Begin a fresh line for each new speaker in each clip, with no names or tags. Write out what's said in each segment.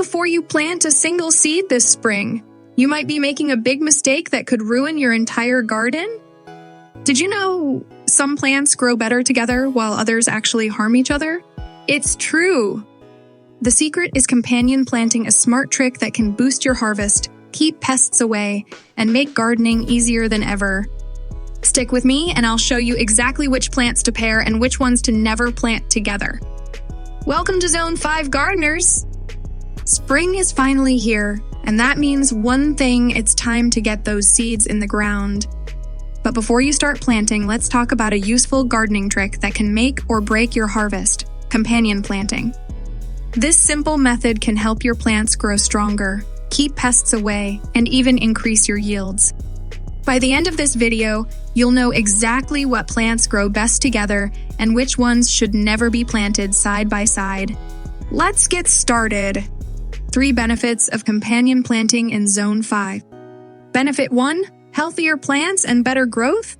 before you plant a single seed this spring. You might be making a big mistake that could ruin your entire garden. Did you know some plants grow better together while others actually harm each other? It's true. The secret is companion planting, a smart trick that can boost your harvest, keep pests away, and make gardening easier than ever. Stick with me and I'll show you exactly which plants to pair and which ones to never plant together. Welcome to Zone 5 Gardeners! Spring is finally here, and that means one thing: it's time to get those seeds in the ground. But before you start planting, let's talk about a useful gardening trick that can make or break your harvest: companion planting. This simple method can help your plants grow stronger, keep pests away, and even increase your yields. By the end of this video, you'll know exactly what plants grow best together and which ones should never be planted side by side. Let's get started. 3 benefits of companion planting in Zone 5. Benefit 1: healthier plants and better growth.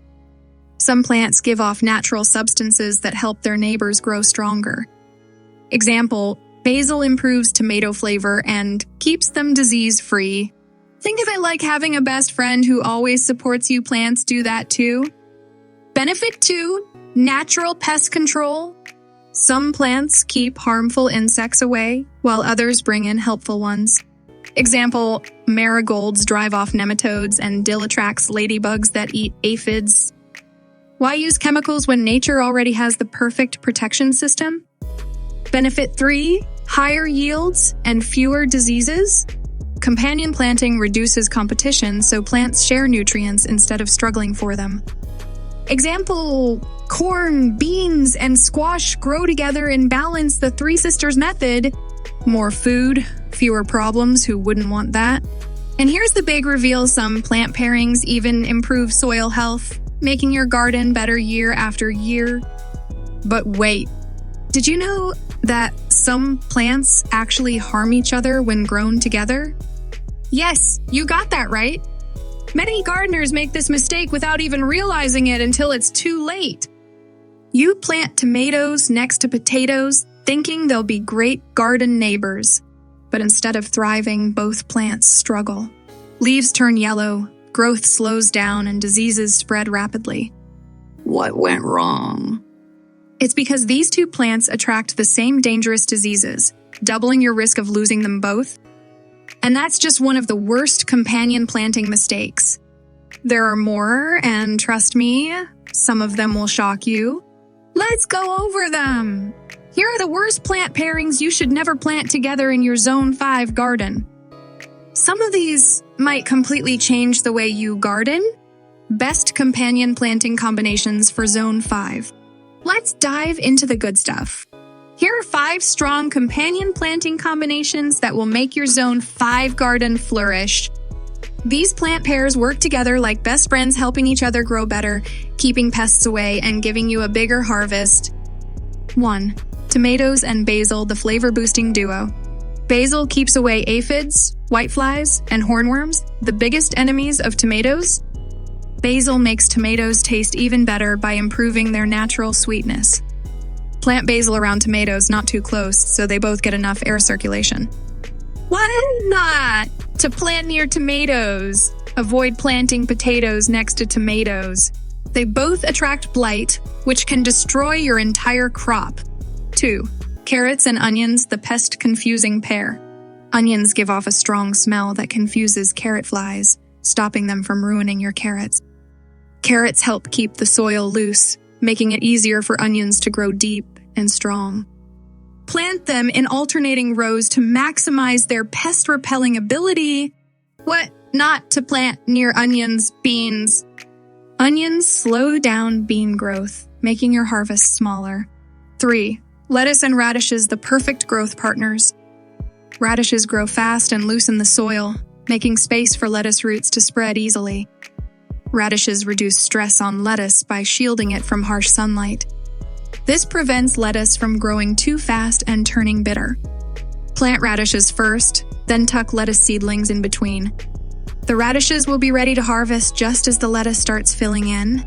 Some plants give off natural substances that help their neighbors grow stronger. Example, basil improves tomato flavor and keeps them disease-free. Think of it like having a best friend who always supports you. Plants do that too. Benefit 2: natural pest control. Some plants keep harmful insects away, while others bring in helpful ones. Example, marigolds drive off nematodes and dill attracts ladybugs that eat aphids. Why use chemicals when nature already has the perfect protection system? Benefit 3: higher yields and fewer diseases. Companion planting reduces competition, so plants share nutrients instead of struggling for them. Example, corn, beans, and squash grow together in balance, the Three Sisters method. More food, fewer problems. Who wouldn't want that? And here's the big reveal: some plant pairings even improve soil health, making your garden better year after year. But wait, did you know that some plants actually harm each other when grown together? Yes, you got that right. Many gardeners make this mistake without even realizing it until it's too late. You plant tomatoes next to potatoes, thinking they'll be great garden neighbors. But instead of thriving, both plants struggle. Leaves turn yellow, growth slows down, and diseases spread rapidly. What went wrong? It's because these 2 plants attract the same dangerous diseases, doubling your risk of losing them both. And that's just one of the worst companion planting mistakes. There are more, and trust me, some of them will shock you. Let's go over them. Here are the worst plant pairings you should never plant together in your Zone 5 garden. Some of these might completely change the way you garden. Best companion planting combinations for Zone 5. Let's dive into the good stuff. Here are 5 strong companion planting combinations that will make your Zone 5 garden flourish. These plant pairs work together like best friends, helping each other grow better, keeping pests away, and giving you a bigger harvest. 1. Tomatoes and basil, the flavor-boosting duo. Basil keeps away aphids, whiteflies, and hornworms, the biggest enemies of tomatoes. Basil makes tomatoes taste even better by improving their natural sweetness. Plant basil around tomatoes, not too close, so they both get enough air circulation. Why not? To plant near tomatoes. Avoid planting potatoes next to tomatoes. They both attract blight, which can destroy your entire crop. 2. Carrots and onions, the pest-confusing pair. Onions give off a strong smell that confuses carrot flies, stopping them from ruining your carrots. Carrots help keep the soil loose, making it easier for onions to grow deep and strong. Plant them in alternating rows to maximize their pest-repelling ability. What not to plant near onions, beans? Onions slow down bean growth, making your harvest smaller. 3. Lettuce and radishes, the perfect growth partners. Radishes grow fast and loosen the soil, making space for lettuce roots to spread easily. Radishes reduce stress on lettuce by shielding it from harsh sunlight. This prevents lettuce from growing too fast and turning bitter. Plant radishes first, then tuck lettuce seedlings in between. The radishes will be ready to harvest just as the lettuce starts filling in.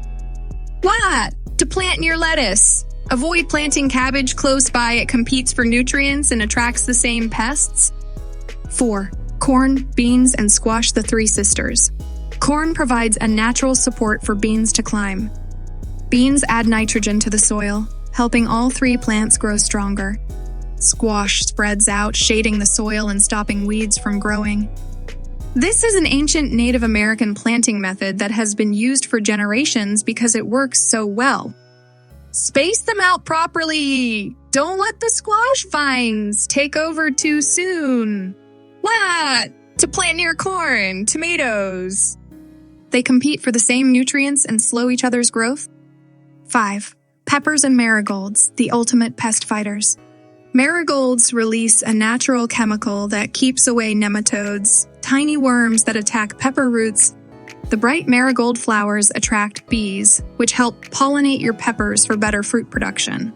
What? To plant near lettuce. Avoid planting cabbage close by. It competes for nutrients and attracts the same pests. 4. Corn, beans, and squash, the three sisters. Corn provides a natural support for beans to climb. Beans add nitrogen to the soil, helping all three plants grow stronger. Squash spreads out, shading the soil and stopping weeds from growing. This is an ancient Native American planting method that has been used for generations because it works so well. Space them out properly! Don't let the squash vines take over too soon. What? To plant near corn, tomatoes. They compete for the same nutrients and slow each other's growth. 5. Peppers and marigolds, the ultimate pest fighters. Marigolds release a natural chemical that keeps away nematodes, tiny worms that attack pepper roots. The bright marigold flowers attract bees, which help pollinate your peppers for better fruit production.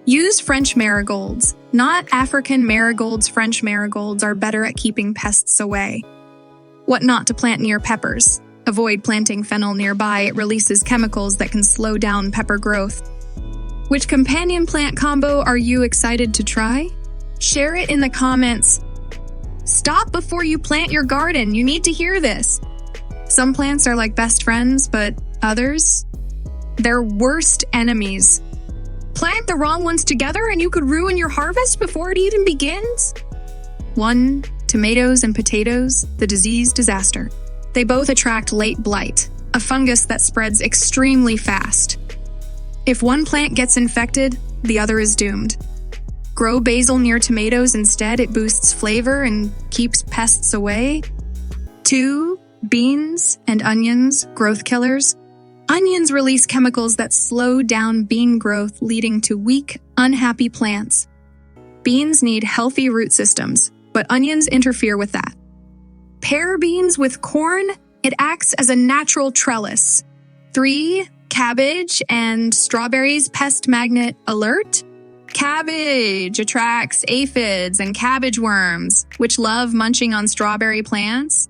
Use French marigolds, not African marigolds. French marigolds are better at keeping pests away. What not to plant near peppers? Avoid planting fennel nearby. It releases chemicals that can slow down pepper growth. Which companion plant combo are you excited to try? Share it in the comments. Stop before you plant your garden. You need to hear this. Some plants are like best friends, but others, they're worst enemies. Plant the wrong ones together and you could ruin your harvest before it even begins. 1. Tomatoes and potatoes, the disease disaster. They both attract late blight, a fungus that spreads extremely fast. If one plant gets infected, the other is doomed. Grow basil near tomatoes instead. It boosts flavor and keeps pests away. 2. Beans and onions, growth killers. Onions release chemicals that slow down bean growth, leading to weak, unhappy plants. Beans need healthy root systems, but onions interfere with that. Pair beans with corn. It acts as a natural trellis. 3. Cabbage and strawberries, pest magnet alert. Cabbage attracts aphids and cabbage worms, which love munching on strawberry plants.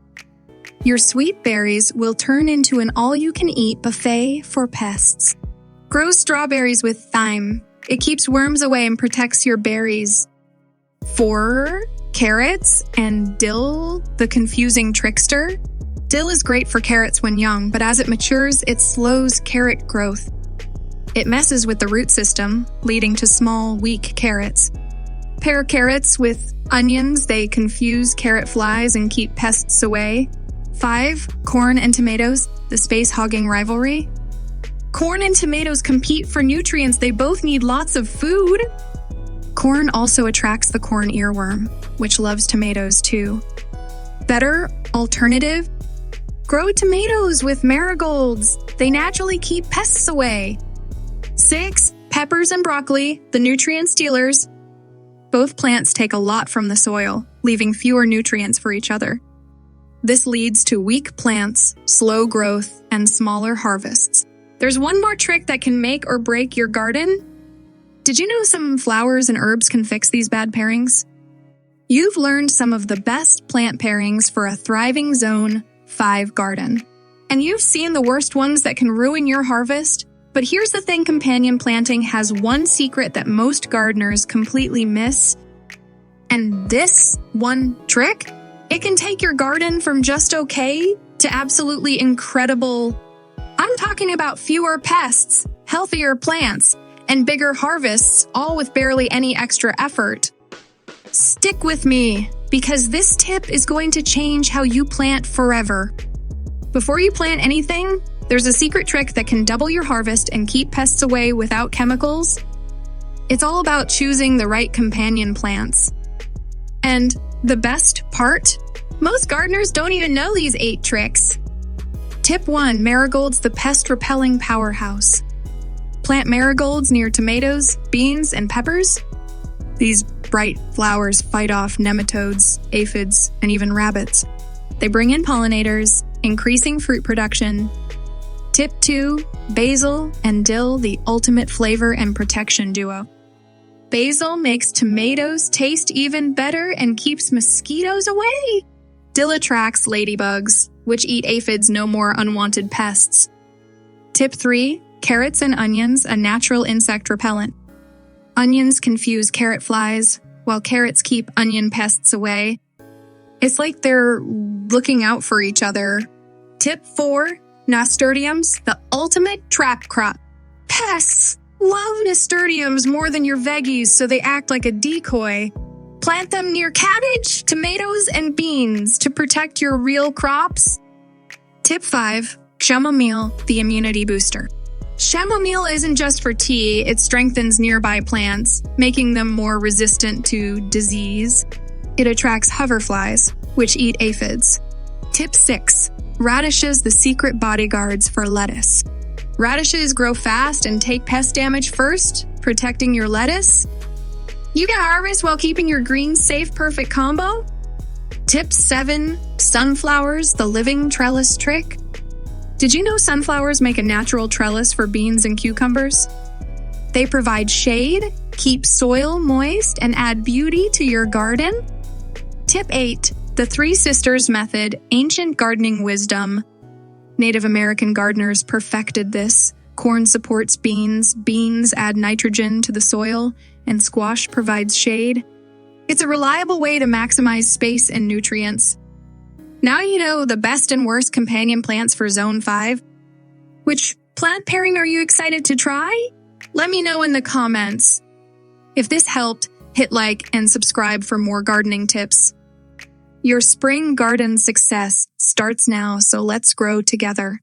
Your sweet berries will turn into an all-you-can-eat buffet for pests. Grow strawberries with thyme. It keeps worms away and protects your berries. 4. Carrots and dill, the confusing trickster. Dill is great for carrots when young, but as it matures, it slows carrot growth. It messes with the root system, leading to small, weak carrots. Pair carrots with onions. They confuse carrot flies and keep pests away. 5. Corn and tomatoes, the space-hogging rivalry. Corn and tomatoes compete for nutrients. They both need lots of food. Corn also attracts the corn earworm, which loves tomatoes too. Better alternative? Grow tomatoes with marigolds. They naturally keep pests away. 6. Peppers and broccoli, the nutrient stealers. Both plants take a lot from the soil, leaving fewer nutrients for each other. This leads to weak plants, slow growth, and smaller harvests. There's one more trick that can make or break your garden. Did you know some flowers and herbs can fix these bad pairings? You've learned some of the best plant pairings for a thriving Zone 5 garden. And you've seen the worst ones that can ruin your harvest. But here's the thing, companion planting has one secret that most gardeners completely miss. And this one trick, it can take your garden from just okay to absolutely incredible. I'm talking about fewer pests, healthier plants, and bigger harvests, all with barely any extra effort. Stick with me, because this tip is going to change how you plant forever. Before you plant anything, there's a secret trick that can double your harvest and keep pests away without chemicals. It's all about choosing the right companion plants. And the best part? Most gardeners don't even know these 8 tricks. Tip 1. Marigolds, the pest-repelling powerhouse. Plant marigolds near tomatoes, beans, and peppers. These bright flowers fight off nematodes, aphids, and even rabbits. They bring in pollinators, increasing fruit production. Tip 2. Basil and dill, the ultimate flavor and protection duo. Basil makes tomatoes taste even better and keeps mosquitoes away. Dill attracts ladybugs, which eat aphids, no more unwanted pests. Tip 3. Carrots and onions, a natural insect repellent. Onions confuse carrot flies, while carrots keep onion pests away. It's like they're looking out for each other. Tip 4, nasturtiums, the ultimate trap crop. Pests love nasturtiums more than your veggies, so they act like a decoy. Plant them near cabbage, tomatoes, and beans to protect your real crops. Tip 5, chamomile, the immunity booster. Chamomile isn't just for tea, it strengthens nearby plants, making them more resistant to disease. It attracts hoverflies, which eat aphids. Tip 6, radishes, the secret bodyguards for lettuce. Radishes grow fast and take pest damage first, protecting your lettuce. You can harvest while keeping your greens safe, perfect combo. Tip 7, sunflowers, the living trellis trick. Did you know sunflowers make a natural trellis for beans and cucumbers? They provide shade, keep soil moist, and add beauty to your garden. Tip 8, the Three Sisters method, ancient gardening wisdom. Native American gardeners perfected this. Corn supports beans, beans add nitrogen to the soil, and squash provides shade. It's a reliable way to maximize space and nutrients. Now you know the best and worst companion plants for Zone 5. Which plant pairing are you excited to try? Let me know in the comments. If this helped, hit like and subscribe for more gardening tips. Your spring garden success starts now, so let's grow together.